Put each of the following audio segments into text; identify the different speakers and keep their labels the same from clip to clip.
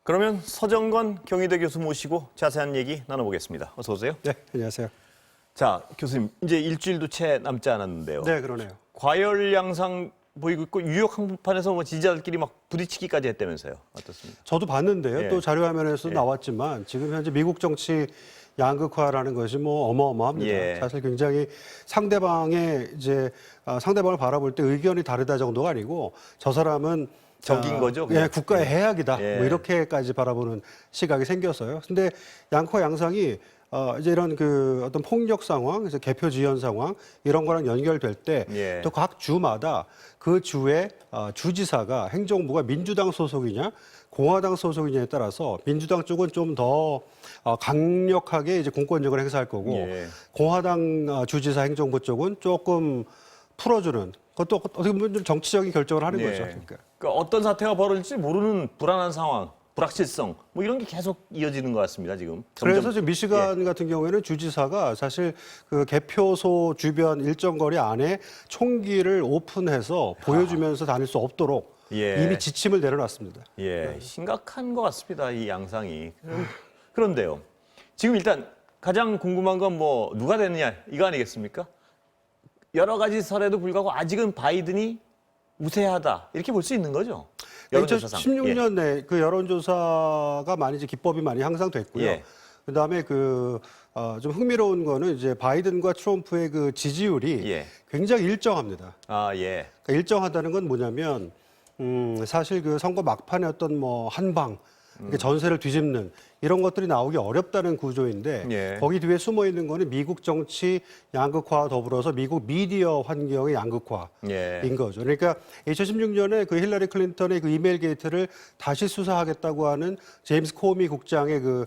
Speaker 1: 그러면 서정건 경희대 교수 모시고 자세한 얘기 나눠보겠습니다. 어서 오세요.
Speaker 2: 네, 안녕하세요.
Speaker 1: 자, 교수님, 이제 일주일도 채 남지 않았는데요.
Speaker 2: 네, 그러네요.
Speaker 1: 과열 양상 보이고 있고 뉴욕 한복판에서 뭐 지지자들끼리 막 부딪히기까지 했다면서요. 어떻습니까?
Speaker 2: 저도 봤는데요.
Speaker 1: 예.
Speaker 2: 또 자료화면에서도
Speaker 1: 예.
Speaker 2: 나왔지만 지금 현재 미국 정치 양극화라는 것이 뭐 어마어마합니다.
Speaker 1: 예.
Speaker 2: 사실 굉장히 상대방을 바라볼 때 의견이 다르다 정도가 아니고 저 사람은
Speaker 1: 적인 거죠,
Speaker 2: 예,
Speaker 1: 그냥?
Speaker 2: 국가의 해악이다.
Speaker 1: 예.
Speaker 2: 뭐 이렇게까지 바라보는 시각이 생겼어요. 근데 양극화 양상이 이제 이런 그 어떤 폭력 상황, 그래서 개표 지연 상황 이런 거랑 연결될 때
Speaker 1: 예.
Speaker 2: 또 각 주마다 그 주의 주지사가 행정부가 민주당 소속이냐 공화당 소속이냐에 따라서 민주당 쪽은 좀 더 강력하게 이제 공권력을 행사할 거고
Speaker 1: 예.
Speaker 2: 공화당 주지사 행정부 쪽은 조금 풀어주는 그것도 어떻게 보면 좀 정치적인 결정을 하는
Speaker 1: 예.
Speaker 2: 거죠. 그러니까.
Speaker 1: 그러니까 어떤 사태가 벌어질지 모르는 불안한 상황, 불확실성 뭐 이런 게 계속 이어지는 것 같습니다. 지금.
Speaker 2: 그래서
Speaker 1: 점점.
Speaker 2: 지금 미시간 같은 경우에는 주지사가 사실 그 개표소 주변 일정 거리 안에 총기를 오픈해서 보여주면서 다닐 수 없도록
Speaker 1: 예.
Speaker 2: 이미 지침을 내려놨습니다.
Speaker 1: 예, 심각한 것 같습니다. 이 양상이. 그런데요. 지금 일단 가장 궁금한 건 뭐 누가 되느냐 이거 아니겠습니까? 여러 가지 설에도 불구하고 아직은 바이든이 우세하다 이렇게 볼 수 있는 거죠. 여론조사상.
Speaker 2: 2016년에 그 여론조사가 많이 이제 기법이 많이 향상됐고요.
Speaker 1: 예.
Speaker 2: 그다음에 좀 흥미로운 거는 이제 바이든과 트럼프의 그 지지율이
Speaker 1: 예.
Speaker 2: 굉장히 일정합니다.
Speaker 1: 아, 예.
Speaker 2: 그러니까 일정하다는 건 뭐냐면 사실 그 선거 막판에 어떤 뭐 한방 이렇게 전세를 뒤집는 이런 것들이 나오기 어렵다는 구조인데
Speaker 1: 예.
Speaker 2: 거기 뒤에 숨어 있는 거는 미국 정치 양극화와 더불어서 미국 미디어 환경의 양극화인
Speaker 1: 예.
Speaker 2: 거죠. 그러니까 2016년에 그 힐러리 클린턴의 그 이메일 게이트를 다시 수사하겠다고 하는 제임스 코미 국장의 그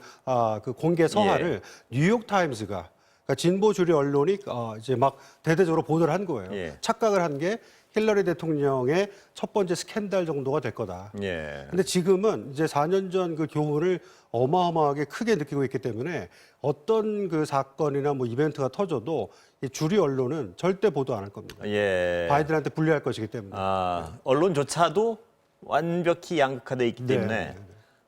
Speaker 2: 공개 서한을 뉴욕 타임스가 그러니까 진보 주류 언론이 이제 막 대대적으로 보도를 한 거예요.
Speaker 1: 예.
Speaker 2: 착각을 한 게 힐러리 대통령의 첫 번째 스캔들 정도가 될 거다.
Speaker 1: 예.
Speaker 2: 근데 지금은 이제 4년 전 그 교훈을 어마어마하게 크게 느끼고 있기 때문에 어떤 그 사건이나 뭐 이벤트가 터져도 이 주류 언론은 절대 보도 안 할 겁니다.
Speaker 1: 예.
Speaker 2: 바이든한테 불리할 것이기 때문에.
Speaker 1: 아, 언론조차도 완벽히 양극화돼 있기 때문에.
Speaker 2: 네.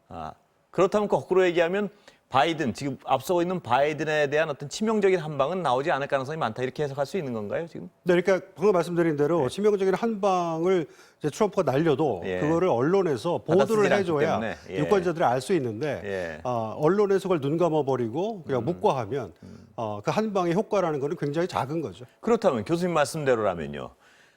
Speaker 1: 아, 그렇다면 거꾸로 얘기하면 바이든 지금 앞서고 있는 바이든에 대한 어떤 치명적인 한방은 나오지 않을 가능성이 많다 이렇게 해석할 수 있는 건가요 지금?
Speaker 2: 네, 그러니까 방금 말씀드린 대로 치명적인 한 방을 이제 트럼프가 날려도
Speaker 1: 예.
Speaker 2: 그거를 언론에서 보도를
Speaker 1: 받아쓰질 않기
Speaker 2: 해줘야
Speaker 1: 때문에. 예.
Speaker 2: 유권자들이 알 수 있는데
Speaker 1: 예.
Speaker 2: 언론에서 그걸 눈 감아버리고 그냥 묵과하면 그 한 방의 효과라는 거는 굉장히 작은 거죠.
Speaker 1: 그렇다면 교수님 말씀대로라면요.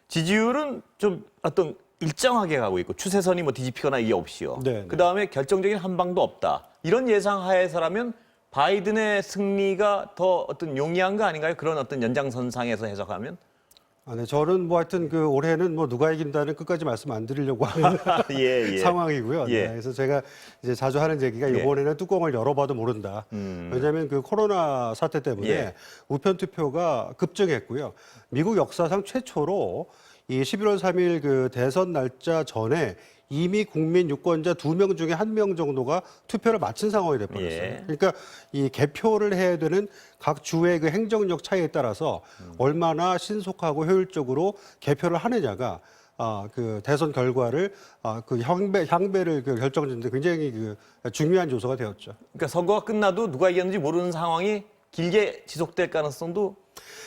Speaker 1: 지지율은 좀 어떤 일정하게 가고 있고 추세선이 뭐 뒤집히거나 이게 없이요.
Speaker 2: 네, 네.
Speaker 1: 그다음에 결정적인 한방도 없다. 이런 예상 하에서라면 바이든의 승리가 더 어떤 용이한 거 아닌가요? 그런 어떤 연장선상에서 해석하면?
Speaker 2: 네, 저는 뭐 하여튼 그 올해는 뭐 누가 이긴다는 끝까지 말씀 안 드리려고 하는
Speaker 1: 예, 예.
Speaker 2: 상황이고요.
Speaker 1: 예.
Speaker 2: 네, 그래서 제가 이제 자주 하는 얘기가
Speaker 1: 예.
Speaker 2: 이번에는 뚜껑을 열어봐도 모른다. 왜냐하면 그 코로나 사태 때문에
Speaker 1: 예.
Speaker 2: 우편 투표가 급증했고요. 미국 역사상 최초로 이 11월 3일 그 대선 날짜 전에 이미 국민 유권자 2명 중에 1명 정도가 투표를 마친 상황이 돼버렸어요.
Speaker 1: 예.
Speaker 2: 그러니까 이 개표를 해야 되는 각 주의 그 행정력 차이에 따라서 얼마나 신속하고 효율적으로 개표를 하느냐가 그 대선 결과를 그 향배를 그 결정짓는데 굉장히 그 중요한 요소가 되었죠.
Speaker 1: 그러니까 선거가 끝나도 누가 이겼는지 모르는 상황이 길게 지속될 가능성도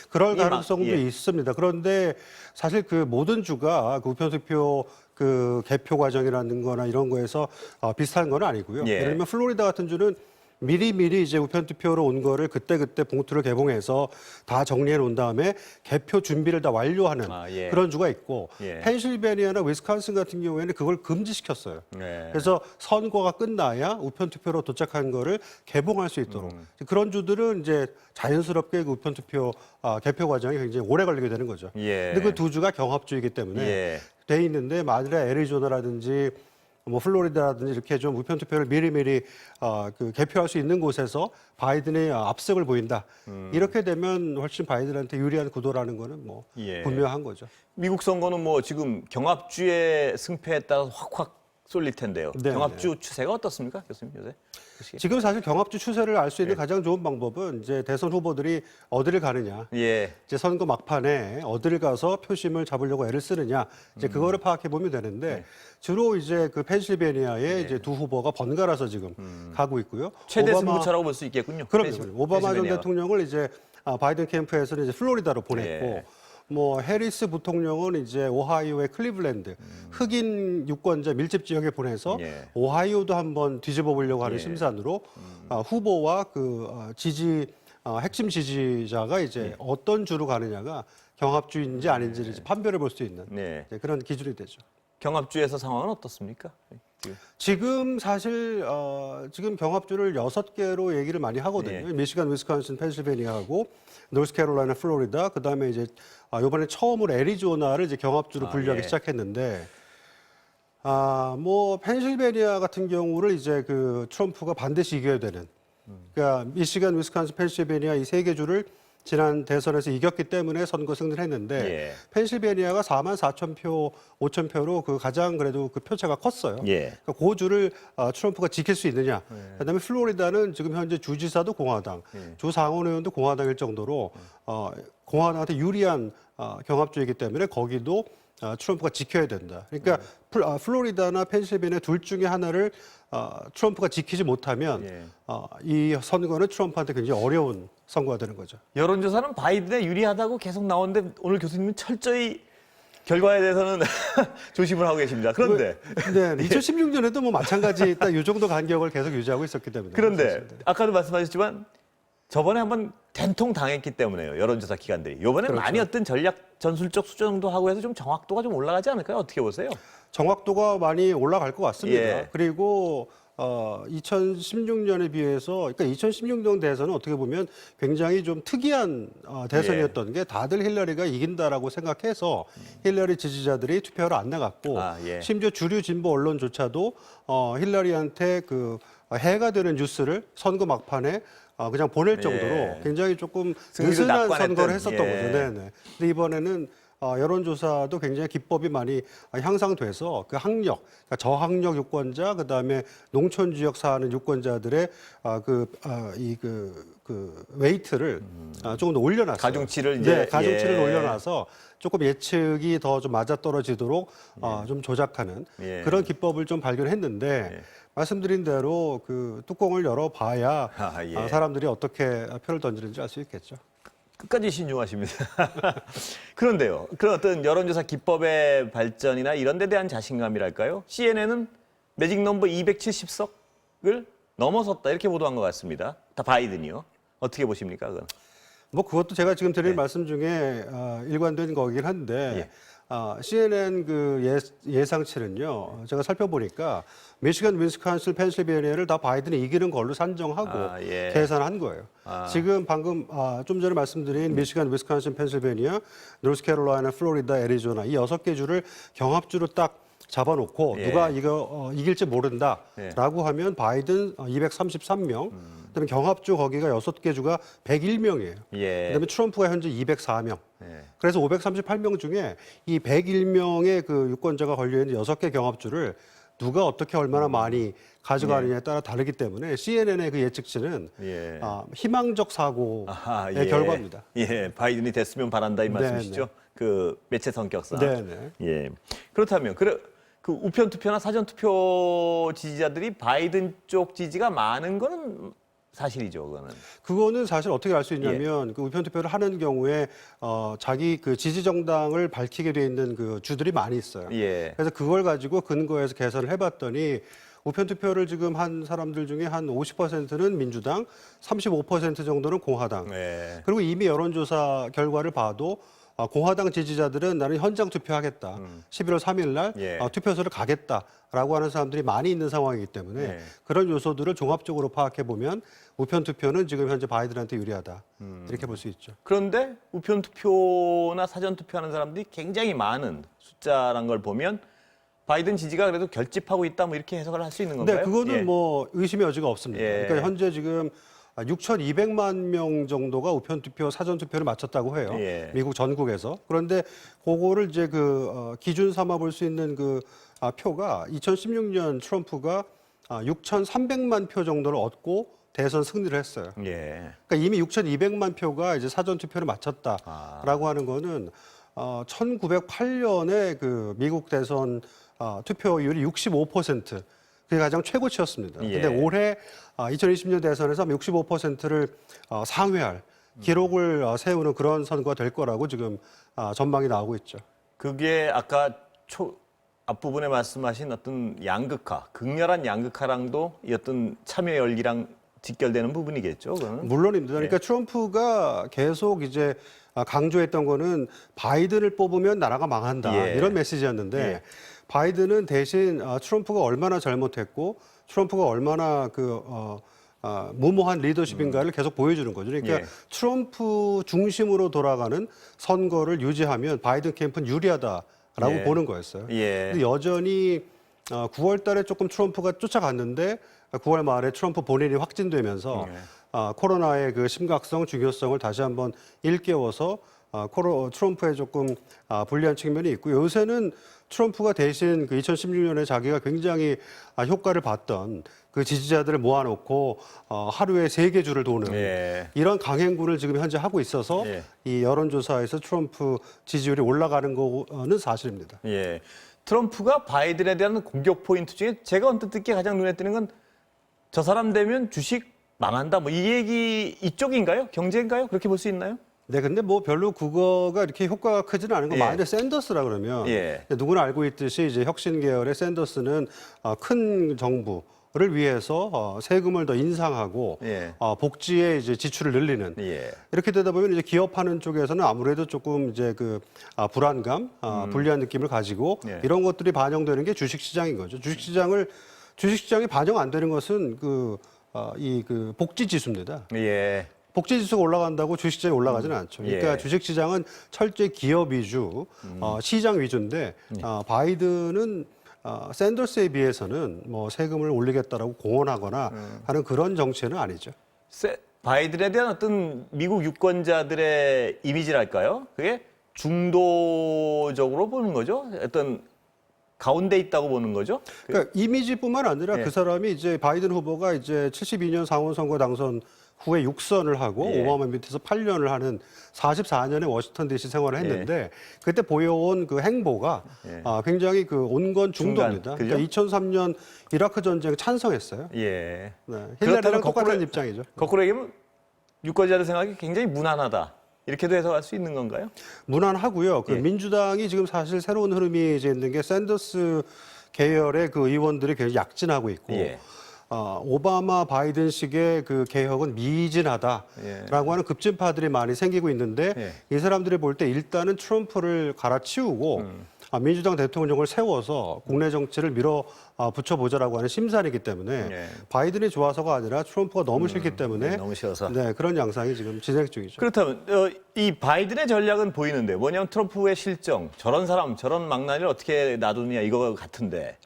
Speaker 2: 그럴
Speaker 1: 이게
Speaker 2: 가능성도
Speaker 1: 예.
Speaker 2: 있습니다. 그런데 사실 그 모든 주가 그 우편투표 그 개표 과정이라는 거나 이런 거에서 비슷한 건 아니고요.
Speaker 1: 예.
Speaker 2: 예를 들면 플로리다 같은 주는 미리미리 이제 우편투표로 온 거를 그때그때 봉투를 개봉해서 다 정리해 놓은 다음에 개표 준비를 다 완료하는
Speaker 1: 예.
Speaker 2: 그런 주가 있고
Speaker 1: 예.
Speaker 2: 펜실베니아나 위스콘신 같은 경우에는 그걸 금지시켰어요.
Speaker 1: 예.
Speaker 2: 그래서 선거가 끝나야 우편투표로 도착한 거를 개봉할 수 있도록 그런 주들은 이제 자연스럽게 그 우편투표 개표 과정이 굉장히 오래 걸리게 되는 거죠.
Speaker 1: 예.
Speaker 2: 근데 그 두 주가 경합주이기 때문에
Speaker 1: 예.
Speaker 2: 돼 있는데 만일에 애리조나라든지 뭐 플로리다라든지 이렇게 좀 우편 투표를 미리미리 그 개표할 수 있는 곳에서 바이든의 압승을 보인다. 이렇게 되면 훨씬 바이든한테 유리한 구도라는 거는 뭐
Speaker 1: 예.
Speaker 2: 분명한 거죠.
Speaker 1: 미국 선거는 뭐 지금 경합주의 승패에 따라서 확확 쏠릴 텐데요.
Speaker 2: 네,
Speaker 1: 경합주 추세가 어떻습니까, 교수님 요새? 보시기에?
Speaker 2: 지금 사실 경합주 추세를 알 수 있는 가장 좋은 방법은 이제 대선 후보들이 어디를 가느냐,
Speaker 1: 예,
Speaker 2: 이제 선거 막판에 어디를 가서 표심을 잡으려고 애를 쓰느냐, 이제 그거를 파악해 보면 되는데 주로 이제 그 펜실베니아의 이제 두 후보가 번갈아서 지금 가고 있고요.
Speaker 1: 최대
Speaker 2: 오바마-
Speaker 1: 승부처라고 볼 수 있겠군요.
Speaker 2: 그럼요. 오바마 전
Speaker 1: 펜실베니아가.
Speaker 2: 대통령을 이제 바이든 캠프에서는 이제 플로리다로 보냈고,
Speaker 1: 예.
Speaker 2: 뭐 해리스 부통령은 이제 오하이오의 클리블랜드 흑인 유권자 밀집 지역에 보내서
Speaker 1: 예.
Speaker 2: 오하이오도 한번 뒤집어 보려고 하는
Speaker 1: 예.
Speaker 2: 심산으로 후보와 그 핵심 지지자가 이제 어떤 주로 가느냐가 경합주인지 아닌지를 이제 판별해 볼 수 있는
Speaker 1: 네.
Speaker 2: 이제 그런 기준이 되죠.
Speaker 1: 경합주에서 상황은 어떻습니까? 지금.
Speaker 2: 지금 사실 지금 경합주를 6개로 얘기를 많이 하거든요.
Speaker 1: 예.
Speaker 2: 미시간, 위스콘신, 펜실베니아하고 노스캐롤라이나, 플로리다, 그다음에 이제 이번에 처음으로 애리조나를 이제 경합주로 분류하기
Speaker 1: 예.
Speaker 2: 시작했는데 뭐 펜실베니아 같은 경우를 이제 그 트럼프가 반드시 이겨야 되는. 그러니까 미시간, 위스콘신, 펜실베니아 이 3개 주를 지난 대선에서 이겼기 때문에 선거 승리를 했는데
Speaker 1: 예.
Speaker 2: 펜실베니아가 4만 4천 표, 5천 표로 그 가장 그래도 그 표차가 컸어요.
Speaker 1: 예.
Speaker 2: 그러니까 그 주를 트럼프가 지킬 수 있느냐. 그다음에 플로리다는 지금 현재 주지사도 공화당, 주 상원 의원도 공화당일 정도로 공화당한테 유리한 경합주이기 때문에 거기도 트럼프가 지켜야 된다. 그러니까 플로리다나 펜실베니아 둘 중에 하나를 트럼프가 지키지 못하면
Speaker 1: 예.
Speaker 2: 이 선거는 트럼프한테 굉장히 어려운 선거가 되는 거죠.
Speaker 1: 여론조사는 바이든에 유리하다고 계속 나오는데 오늘 교수님은 철저히 결과에 대해서는 조심을 하고 계십니다. 그런데
Speaker 2: 네, 2016년에도 뭐 마찬가지 딱 이 정도 간격을 계속 유지하고 있었기 때문에.
Speaker 1: 그런데 아까도 말씀하셨지만 저번에 한번 된통 당했기 때문에요. 여론조사 기관들이. 이번에
Speaker 2: 그렇죠.
Speaker 1: 많이 어떤 전략 전술적 수정도 하고 해서 좀 정확도가 좀 올라가지 않을까요? 어떻게 보세요?
Speaker 2: 정확도가 많이 올라갈 것 같습니다.
Speaker 1: 예.
Speaker 2: 그리고 2016년에 비해서, 그러니까 2016년 대선은 어떻게 보면 굉장히 좀 특이한 대선이었던 게 다들 힐러리가 이긴다라고 생각해서 힐러리 지지자들이 투표를 안 나갔고,
Speaker 1: 예.
Speaker 2: 심지어 주류 진보 언론조차도 힐러리한테 그 해가 되는 뉴스를 선거 막판에 그냥 보낼 정도로
Speaker 1: 예.
Speaker 2: 굉장히 조금
Speaker 1: 승리를
Speaker 2: 느슨한
Speaker 1: 낙관했던,
Speaker 2: 선거를 했었던
Speaker 1: 예.
Speaker 2: 거죠. 네네. 근데 이번에는 여론조사도 굉장히 기법이 많이 향상돼서 그 학력, 그러니까 저학력 유권자, 그다음에 농촌 지역 사는 유권자들의 그 웨이트를 조금 더 올려놨어요.
Speaker 1: 가중치를 이제,
Speaker 2: 네, 가중치를
Speaker 1: 예.
Speaker 2: 올려놔서 조금 예측이 더 좀 맞아떨어지도록 좀 조작하는
Speaker 1: 예.
Speaker 2: 그런 기법을 좀 발견했는데
Speaker 1: 예.
Speaker 2: 말씀드린 대로 그 뚜껑을 열어봐야
Speaker 1: 예.
Speaker 2: 사람들이 어떻게 표를 던지는지 알 수 있겠죠.
Speaker 1: 끝까지 신중하십니다. 그런데요. 그런 어떤 여론조사 기법의 발전이나 이런 데 대한 자신감이랄까요? CNN은 매직 넘버 270석을 넘어섰다 이렇게 보도한 것 같습니다. 다 바이든이요. 어떻게 보십니까? 그건?
Speaker 2: 뭐 그것도 제가 지금 드릴
Speaker 1: 네.
Speaker 2: 말씀 중에 일관된 거긴 한데
Speaker 1: 예.
Speaker 2: CNN 그 예상치는요. 제가 살펴보니까 미시간, 위스콘신, 펜실베니아를 다 바이든이 이기는 걸로 산정하고
Speaker 1: 예.
Speaker 2: 계산한 거예요. 지금 방금 좀 전에 말씀드린 미시간, 위스콘신, 펜실베니아, 노스캐롤라이나, 플로리다, 애리조나 이 6개 주를 경합주로 딱 잡아놓고
Speaker 1: 예.
Speaker 2: 누가 이거 이길지 모른다라고 하면 바이든 233명, 그다음에 경합주 거기가 6개 주가 101명이에요.
Speaker 1: 예.
Speaker 2: 그다음에 트럼프가 현재 204명.
Speaker 1: 예.
Speaker 2: 그래서 538명 중에 이 101명의 그 유권자가 걸려 있는 6개 경합주를 누가 어떻게 얼마나 많이 가져가느냐에 따라 다르기 때문에 CNN의 그 예측치는
Speaker 1: 예.
Speaker 2: 희망적 사고의
Speaker 1: 아하, 예.
Speaker 2: 결과입니다.
Speaker 1: 예, 바이든이 됐으면 바란다 이 말씀이시죠? 그 매체 성격상.
Speaker 2: 네네.
Speaker 1: 예. 그렇다면 그 우편 투표나 사전 투표 지지자들이 바이든 쪽 지지가 많은 거는 사실이죠, 그거는.
Speaker 2: 그거는 사실 어떻게 알 수
Speaker 1: 예.
Speaker 2: 있냐면 그 우편 투표를 하는 경우에 자기 그 지지 정당을 밝히게 돼 있는 그 주들이 많이 있어요.
Speaker 1: 예.
Speaker 2: 그래서 그걸 가지고 근거해서 계산을 해봤더니 우편 투표를 지금 한 사람들 중에 한 50%는 민주당, 35% 정도는 공화당.
Speaker 1: 예.
Speaker 2: 그리고 이미 여론조사 결과를 봐도 공화당 지지자들은 나는 현장 투표하겠다. 11월 3일 날
Speaker 1: 예.
Speaker 2: 투표소를 가겠다라고 하는 사람들이 많이 있는 상황이기 때문에
Speaker 1: 예.
Speaker 2: 그런 요소들을 종합적으로 파악해 보면 우편 투표는 지금 현재 바이든한테 유리하다. 이렇게 볼 수 있죠.
Speaker 1: 그런데 우편 투표나 사전 투표하는 사람들이 굉장히 많은 숫자란 걸 보면 바이든 지지가 그래도 결집하고 있다 뭐 이렇게 해석을 할 수 있는 건가요?
Speaker 2: 네, 그거는
Speaker 1: 예.
Speaker 2: 뭐 의심의 여지가 없습니다.
Speaker 1: 예.
Speaker 2: 그러니까 현재 지금 6,200만 명 정도가 우편 투표, 사전 투표를 마쳤다고 해요.
Speaker 1: 예.
Speaker 2: 미국 전국에서. 그런데 그거를 이제 기준 삼아 볼 수 있는 표가 2016년 트럼프가 6,300만 표 정도를 얻고 대선 승리를 했어요.
Speaker 1: 예.
Speaker 2: 그러니까 이미 6,200만 표가 이제 사전 투표를 마쳤다라고 하는 거는 1908년에 그 미국 대선 투표율이 65%. 그게 가장 최고치였습니다.
Speaker 1: 예.
Speaker 2: 근데 올해 2020년 대선에서 65%를 상회할 기록을 세우는 그런 선거가 될 거라고 지금 전망이 나오고 있죠.
Speaker 1: 그게 아까 앞부분에 말씀하신 어떤 양극화, 극렬한 양극화랑도 이 어떤 참여 열기랑 직결되는 부분이겠죠, 그거는?
Speaker 2: 물론입니다. 그러니까
Speaker 1: 예.
Speaker 2: 트럼프가 계속 이제 강조했던 거는 바이든을 뽑으면 나라가 망한다.
Speaker 1: 예.
Speaker 2: 이런 메시지였는데
Speaker 1: 예.
Speaker 2: 바이든은 대신 트럼프가 얼마나 잘못했고 트럼프가 얼마나 무모한 리더십인가를 계속 보여주는 거죠. 그러니까
Speaker 1: 예.
Speaker 2: 트럼프 중심으로 돌아가는 선거를 유지하면 바이든 캠프는 유리하다라고
Speaker 1: 예.
Speaker 2: 보는 거였어요.
Speaker 1: 예.
Speaker 2: 근데 여전히 9월 달에 조금 트럼프가 쫓아갔는데 9월 말에 트럼프 본인이 확진되면서 코로나의 그 심각성, 중요성을 다시 한번 일깨워서 트럼프에 조금 불리한 측면이 있고 요새는 트럼프가 대신 그 2016년에 자기가 굉장히 효과를 봤던 그 지지자들을 모아놓고 하루에 3개 주를 도는
Speaker 1: 예.
Speaker 2: 이런 강행군을 지금 현재 하고 있어서
Speaker 1: 예.
Speaker 2: 이 여론조사에서 트럼프 지지율이 올라가는 거는 사실입니다.
Speaker 1: 예. 트럼프가 바이든에 대한 공격 포인트 중에 제가 언뜻 듣기에 가장 눈에 띄는 건 저 사람 되면 주식 망한다. 뭐 이 얘기 이쪽인가요? 경제인가요? 그렇게 볼 수 있나요?
Speaker 2: 네, 근데 뭐 별로 그거가 이렇게 효과가 크지는 않은 거.
Speaker 1: 예.
Speaker 2: 만약에 샌더스라 그러면
Speaker 1: 예.
Speaker 2: 누구나 알고 있듯이 이제 혁신 계열의 샌더스는 큰 정부를 위해서 세금을 더 인상하고
Speaker 1: 예.
Speaker 2: 복지에 이제 지출을 늘리는
Speaker 1: 예.
Speaker 2: 이렇게 되다 보면 이제 기업하는 쪽에서는 아무래도 조금 이제 그 불안감, 불리한 느낌을 가지고
Speaker 1: 예.
Speaker 2: 이런 것들이 반영되는 게 주식시장인 거죠. 주식시장이 반영 안 되는 것은 그 복지 지수입니다.
Speaker 1: 예.
Speaker 2: 복지 지수가 올라간다고 주식시장이 올라가지는 않죠. 그러니까
Speaker 1: 예.
Speaker 2: 주식시장은 철저히 기업 위주, 시장 위주인데 바이든은 샌더스에 비해서는 뭐 세금을 올리겠다라고 공언하거나 하는 그런 정치는 아니죠.
Speaker 1: 바이든에 대한 어떤 미국 유권자들의 이미지랄까요? 그게 중도적으로 보는 거죠? 어떤 가운데 있다고 보는 거죠?
Speaker 2: 그러니까 이미지뿐만 아니라
Speaker 1: 예.
Speaker 2: 그 사람이 이제 바이든 후보가 이제 72년 상원 선거 당선 후에 6선을 하고
Speaker 1: 예.
Speaker 2: 오바마 밑에서 8년을 하는 44년에 워싱턴 DC 생활을 했는데 그때 보여온 그 행보가
Speaker 1: 예.
Speaker 2: 굉장히 그 온건 중도입니다.
Speaker 1: 중간, 그죠?
Speaker 2: 그러니까 2003년 이라크 전쟁 찬성했어요.
Speaker 1: 예.
Speaker 2: 네.
Speaker 1: 그렇다면
Speaker 2: 힐러리랑
Speaker 1: 거꾸로-
Speaker 2: 똑같은 입장이죠.
Speaker 1: 거꾸로 얘기하면 유권자들 생각이 굉장히 무난하다. 이렇게도 해석할 수 있는 건가요?
Speaker 2: 무난하고요. 그
Speaker 1: 예.
Speaker 2: 민주당이 지금 사실 새로운 흐름이 이제 있는 게 샌더스 계열의 그 의원들이 굉장히 약진하고 있고
Speaker 1: 예.
Speaker 2: 오바마 바이든식의 그 개혁은 미진하다라고
Speaker 1: 예.
Speaker 2: 하는 급진파들이 많이 생기고 있는데
Speaker 1: 예.
Speaker 2: 이 사람들이 볼 때 일단은 트럼프를 갈아치우고 민주당 대통령을 세워서 국내 정치를 밀어 붙여보자라고 하는 심산이기 때문에
Speaker 1: 예.
Speaker 2: 바이든이 좋아서가 아니라 트럼프가 너무 싫기 때문에
Speaker 1: 너무 싫어서.
Speaker 2: 네, 그런 양상이 지금 진행 중이죠.
Speaker 1: 그렇다면 이 바이든의 전략은 보이는데 뭐냐면 트럼프의 실정, 저런 사람, 저런 망나니를 어떻게 놔두느냐 이거 같은데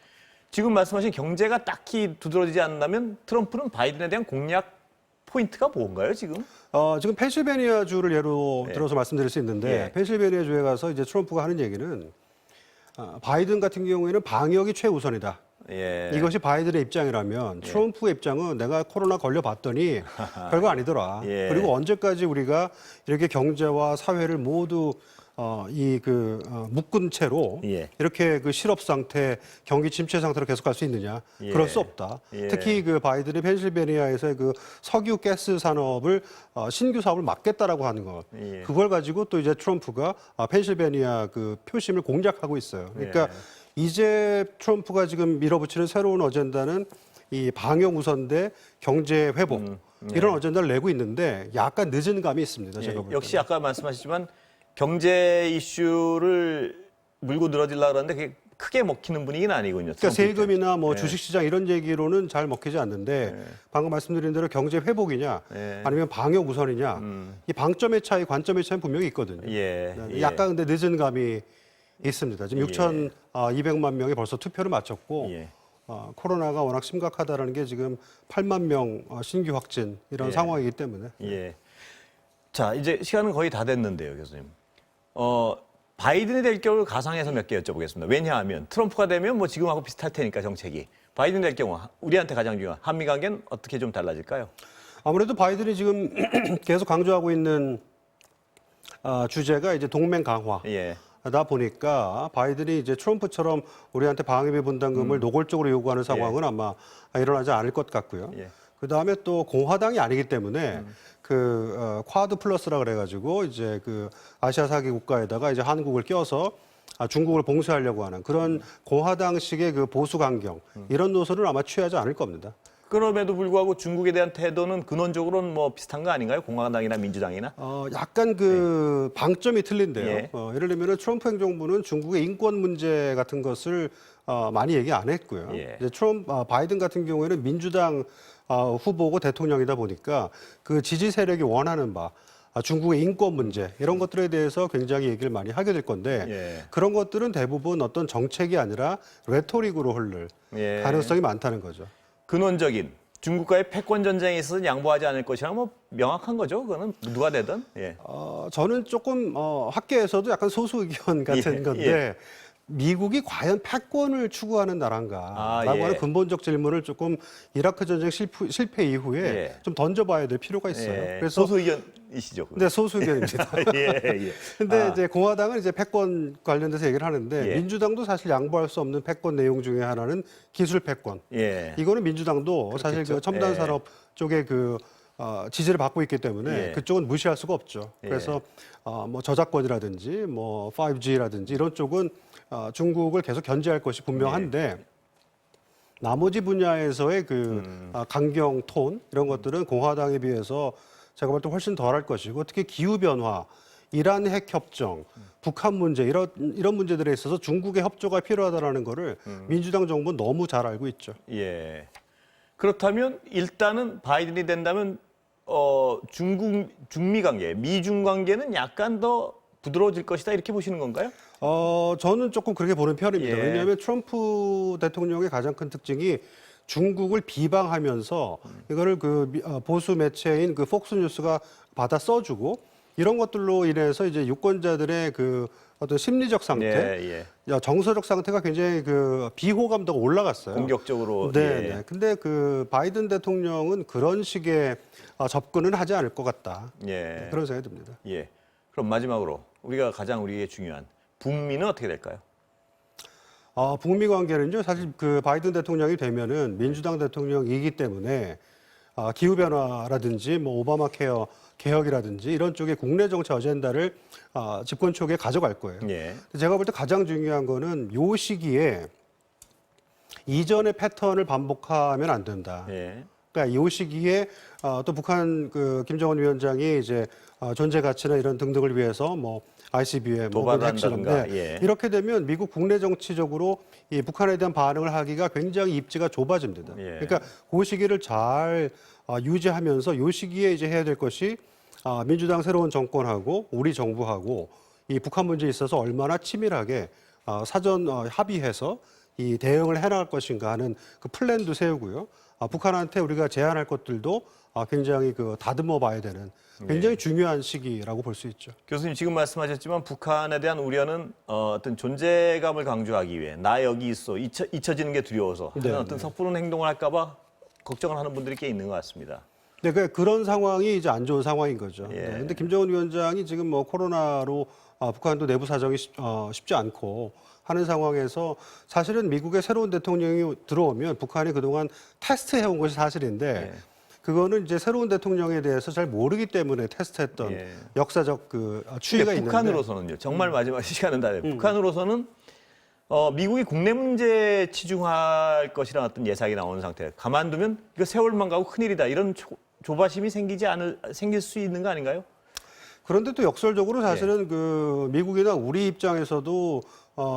Speaker 1: 지금 말씀하신 경제가 딱히 두드러지지 않는다면 트럼프는 바이든에 대한 공략 포인트가 뭔가요 지금?
Speaker 2: 지금 펜실베니아 주를 예로
Speaker 1: 예.
Speaker 2: 들어서 말씀드릴 수 있는데
Speaker 1: 예.
Speaker 2: 펜실베니아 주에 가서 이제 트럼프가 하는 얘기는 바이든 같은 경우에는 방역이 최우선이다.
Speaker 1: 예.
Speaker 2: 이것이 바이든의 입장이라면 트럼프의 입장은 내가 코로나 걸려봤더니 별거 아니더라.
Speaker 1: 예.
Speaker 2: 그리고 언제까지 우리가 이렇게 경제와 사회를 모두 묶은 채로
Speaker 1: 예.
Speaker 2: 이렇게 그 실업 상태, 경기 침체 상태로 계속 갈 수 있느냐?
Speaker 1: 예.
Speaker 2: 그럴 수 없다.
Speaker 1: 예.
Speaker 2: 특히 그 바이든이 펜실베니아에서의 그 석유 가스 산업을 신규 사업을 막겠다라고 하는 것.
Speaker 1: 예.
Speaker 2: 그걸 가지고 또 이제 트럼프가 펜실베니아 그 표심을 공략하고 있어요. 그러니까
Speaker 1: 예.
Speaker 2: 이제 트럼프가 지금 밀어붙이는 새로운 어젠다는 이 방역 우선 대 경제 회복 이런 어젠다를 내고 있는데 약간 늦은 감이 있습니다. 제가 볼
Speaker 1: 역시
Speaker 2: 때는.
Speaker 1: 아까 말씀하셨지만 경제 이슈를 물고 늘어지려고 그러는데 그게 크게 먹히는 분위기는 아니군요.
Speaker 2: 그러니까
Speaker 1: 트럼프 입장에서.
Speaker 2: 세금이나 뭐
Speaker 1: 예.
Speaker 2: 주식시장 이런 얘기로는 잘 먹히지 않는데 방금 말씀드린 대로 경제 회복이냐
Speaker 1: 예.
Speaker 2: 아니면 방역 우선이냐 이 방점의 차이, 관점의 차이는 분명히 있거든요.
Speaker 1: 예.
Speaker 2: 네, 약간 근데 늦은 감이 있습니다. 지금 6,200만 명이 벌써 투표를 마쳤고
Speaker 1: 예.
Speaker 2: 코로나가 워낙 심각하다는 게 지금 8만 명 신규 확진 이런
Speaker 1: 예.
Speaker 2: 상황이기 때문에
Speaker 1: 예. 자, 이제 시간은 거의 다 됐는데요, 교수님. 바이든이 될 경우 가상해서 몇 개 여쭤보겠습니다. 왜냐하면 트럼프가 되면 뭐 지금하고 비슷할 테니까 정책이. 바이든 될 경우 우리한테 가장 중요한 한미 관계는 어떻게 좀 달라질까요?
Speaker 2: 아무래도 바이든이 지금 계속 강조하고 있는 주제가 이제 동맹 강화.
Speaker 1: 예.
Speaker 2: 다 보니까 바이든이 이제 트럼프처럼 우리한테 방위비 분담금을 노골적으로 요구하는 상황은 아마 일어나지 않을 것 같고요.
Speaker 1: 예.
Speaker 2: 그 다음에 또 공화당이 아니기 때문에 쿼드 플러스라 그래가지고 이제 그 아시아 사기 국가에다가 이제 한국을 껴서 중국을 봉쇄하려고 하는 그런 공화당식의 그 보수 강경 이런 노선을 아마 취하지 않을 겁니다.
Speaker 1: 그럼에도 불구하고 중국에 대한 태도는 근원적으로는 뭐 비슷한 거 아닌가요? 공화당이나 민주당이나?
Speaker 2: 약간 그 방점이 틀린데요.
Speaker 1: 예.
Speaker 2: 예를 들면 트럼프 행정부는 중국의 인권 문제 같은 것을 많이 얘기 안 했고요.
Speaker 1: 예.
Speaker 2: 이제 바이든 같은 경우에는 민주당 후보고 대통령이다 보니까 그 지지 세력이 원하는 바 중국의 인권 문제 이런 것들에 대해서 굉장히 얘기를 많이 하게 될 건데
Speaker 1: 예.
Speaker 2: 그런 것들은 대부분 어떤 정책이 아니라 레토릭으로 흐를
Speaker 1: 예.
Speaker 2: 가능성이 많다는 거죠.
Speaker 1: 근원적인 중국과의 패권 전쟁에 있어서 양보하지 않을 것이라 뭐 명확한 거죠. 그거는 누가 되든. 예.
Speaker 2: 저는 조금 학계에서도 약간 소수 의견 같은
Speaker 1: 예,
Speaker 2: 건데 미국이 과연 패권을 추구하는 나라인가라고
Speaker 1: 예.
Speaker 2: 하는 근본적 질문을 조금 이라크 전쟁 실패 이후에
Speaker 1: 예.
Speaker 2: 좀 던져봐야 될 필요가 있어요.
Speaker 1: 예.
Speaker 2: 그래서
Speaker 1: 소수 의견이시죠.
Speaker 2: 네, 소수 의견입니다.
Speaker 1: 예, 예.
Speaker 2: 근데 이제 공화당은 이제 패권 관련돼서 얘기를 하는데
Speaker 1: 예.
Speaker 2: 민주당도 사실 양보할 수 없는 패권 내용 중에 하나는 기술 패권.
Speaker 1: 예.
Speaker 2: 이거는 민주당도 사실
Speaker 1: 그렇겠죠.
Speaker 2: 그 첨단
Speaker 1: 예.
Speaker 2: 산업 쪽에 그 지지를 받고 있기 때문에
Speaker 1: 예.
Speaker 2: 그쪽은 무시할 수가 없죠.
Speaker 1: 예.
Speaker 2: 그래서 뭐 저작권이라든지 뭐 5G라든지 이런 쪽은 중국을 계속 견제할 것이 분명한데 나머지 분야에서의 그 강경 톤 이런 것들은 공화당에 비해서 제가 볼 때 훨씬 덜할 것이고 특히 기후 변화, 이란 핵 협정, 북한 문제 이런 문제들에 있어서 중국의 협조가 필요하다라는 거를 민주당 정부는 너무 잘 알고 있죠.
Speaker 1: 예. 그렇다면 일단은 바이든이 된다면 중미 관계, 미중 관계는 약간 더 부드러워질 것이다 이렇게 보시는 건가요?
Speaker 2: 저는 조금 그렇게 보는 편입니다.
Speaker 1: 예.
Speaker 2: 왜냐하면 트럼프 대통령의 가장 큰 특징이 중국을 비방하면서 이거를 보수 매체인 그 폭스뉴스가 받아 써주고 이런 것들로 인해서 이제 유권자들의 그 어떤 심리적 상태,
Speaker 1: 예, 예.
Speaker 2: 정서적 상태가 굉장히 그 비호감도가 올라갔어요.
Speaker 1: 공격적으로.
Speaker 2: 네,
Speaker 1: 예.
Speaker 2: 네. 근데 그 바이든 대통령은 그런 식의 접근은 하지 않을 것 같다.
Speaker 1: 예.
Speaker 2: 그런 생각이 듭니다.
Speaker 1: 예. 그럼 마지막으로 우리가 가장 우리에게 중요한 북미는 어떻게 될까요?
Speaker 2: 북미 관계는요, 사실 그 바이든 대통령이 되면은 민주당 대통령이기 때문에 기후 변화라든지 뭐 오바마 케어 개혁이라든지 이런 쪽의 국내 정책 어젠다를 집권 초기에 가져갈 거예요.
Speaker 1: 예.
Speaker 2: 제가 볼 때 가장 중요한 거는 요 시기에 이전의 패턴을 반복하면 안 된다.
Speaker 1: 예.
Speaker 2: 그러니까 요 시기에 또 북한 그 김정은 위원장이 이제 존재 가치나 이런 등등을 위해서 뭐 ICBM,
Speaker 1: 도발을
Speaker 2: 핵실험,
Speaker 1: 한다든가, 예.
Speaker 2: 이렇게 되면 미국 국내 정치적으로 이 북한에 대한 반응을 하기가 굉장히 입지가 좁아집니다.
Speaker 1: 예.
Speaker 2: 그러니까 그 시기를 잘 유지하면서 요 시기에 이제 해야 될 것이 민주당 새로운 정권하고 우리 정부하고 이 북한 문제에 있어서 얼마나 치밀하게 사전 합의해서 이 대응을 해나갈 것인가 하는 그 플랜도 세우고요. 북한한테 우리가 제안할 것들도 굉장히 그 다듬어 봐야 되는 굉장히 중요한 시기라고 볼 수 있죠.
Speaker 1: 교수님 지금 말씀하셨지만 북한에 대한 우려는 어떤 존재감을 강조하기 위해 나 여기 있어 잊혀지는 게 두려워서 하는
Speaker 2: 네,
Speaker 1: 어떤 섣부른 행동을 할까 봐 걱정을 하는 분들이 꽤 있는 것 같습니다.
Speaker 2: 네, 그런 상황이 이제 안 좋은 상황인 거죠.
Speaker 1: 예.
Speaker 2: 네, 근데 김정은 위원장이 지금 뭐 코로나로 북한도 내부 사정이 쉽지 않고 하는 상황에서 사실은 미국의 새로운 대통령이 들어오면 북한이 그동안 테스트해온 것이 사실인데
Speaker 1: 예.
Speaker 2: 그거는 이제 새로운 대통령에 대해서 잘 모르기 때문에 테스트했던
Speaker 1: 예.
Speaker 2: 역사적 그 추이가
Speaker 1: 근데
Speaker 2: 있는데
Speaker 1: 북한으로서는요. 정말 마지막 시간은 다 돼요. 북한으로서는 미국이 국내 문제에 치중할 것이라는 어떤 예상이 나오는 상태. 가만두면 이거 세월만 가고 큰일이다. 이런 조바심이 생길 수 있는 거 아닌가요?
Speaker 2: 그런데 또 역설적으로 사실은
Speaker 1: 예.
Speaker 2: 그 미국이나 우리 입장에서도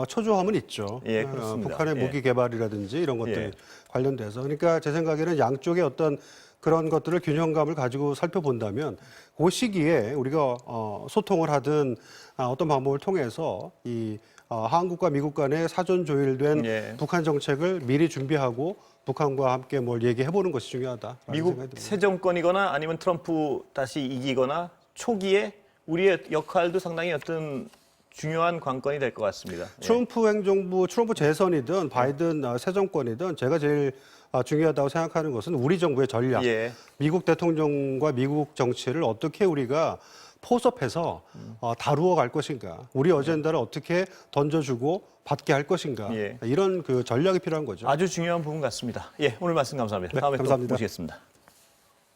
Speaker 2: 초조함은 있죠.
Speaker 1: 예, 그렇습니다.
Speaker 2: 북한의
Speaker 1: 예.
Speaker 2: 무기 개발이라든지 이런 것들이
Speaker 1: 예.
Speaker 2: 관련돼서. 그러니까 제 생각에는 양쪽의 어떤 그런 것들을 균형감을 가지고 살펴본다면 그 시기에 우리가 소통을 하든 어떤 방법을 통해서 이 한국과 미국 간의 사전 조율된
Speaker 1: 예.
Speaker 2: 북한 정책을 미리 준비하고 북한과 함께 뭘 얘기해보는 것이 중요하다.
Speaker 1: 미국 새 정권이거나 아니면 트럼프 다시 이기거나 초기에 우리의 역할도 상당히 어떤 중요한 관건이 될 것 같습니다. 예.
Speaker 2: 트럼프 행정부, 트럼프 재선이든 바이든 새 정권이든 제가 제일 중요하다고 생각하는 것은 우리 정부의 전략,
Speaker 1: 예.
Speaker 2: 미국 대통령과 미국 정치를 어떻게 우리가 포섭해서 다루어 갈 것인가, 우리 어젠다를 어떻게 던져주고 받게 할 것인가,
Speaker 1: 예.
Speaker 2: 이런 그 전략이 필요한 거죠.
Speaker 1: 아주 중요한 부분 같습니다. 예, 오늘 말씀 감사합니다.
Speaker 2: 네,
Speaker 1: 다음에
Speaker 2: 감사합니다.
Speaker 1: 또 모시겠습니다.